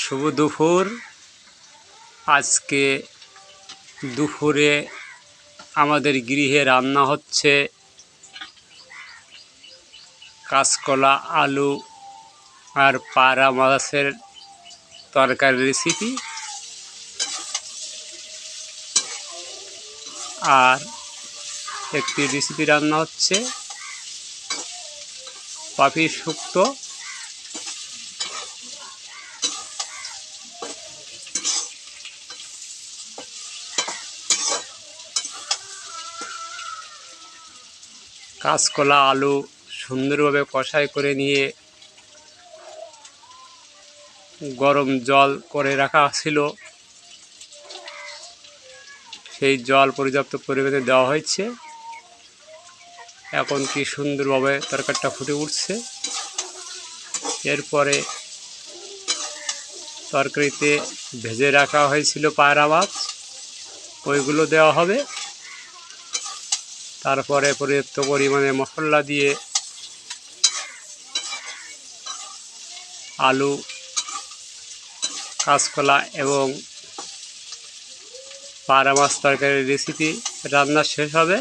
শুভ দুপুর। আজকে দুপুরে আমাদের গৃহে রান্না হচ্ছে কাঁচকলা, আলু আর পাড়া মাছের তরকারি রেসিপি। আর একটি রেসিপি রান্না হচ্ছে কফি শুক্তো। কাঁচকলা, আলু সুন্দরভাবে কষাই করে নিয়ে গরম জল করে রাখা ছিল, সেই জল পর্যাপ্ত পরিমাণে দেওয়া হয়েছে। এখন কি সুন্দরভাবে তরকারিটা ফুটে উঠছে। এরপরে তরকারিতে ভেজে রাখা হয়েছিল পায়রা মাছ, ওইগুলো দেওয়া হবে। তারপরে পর্যাপ্ত পরিমাণে মশলা দিয়ে আলু, কাঁচকলা এবং পায়রা মাছ তরকারির রেসিপি রান্না শেষ হবে।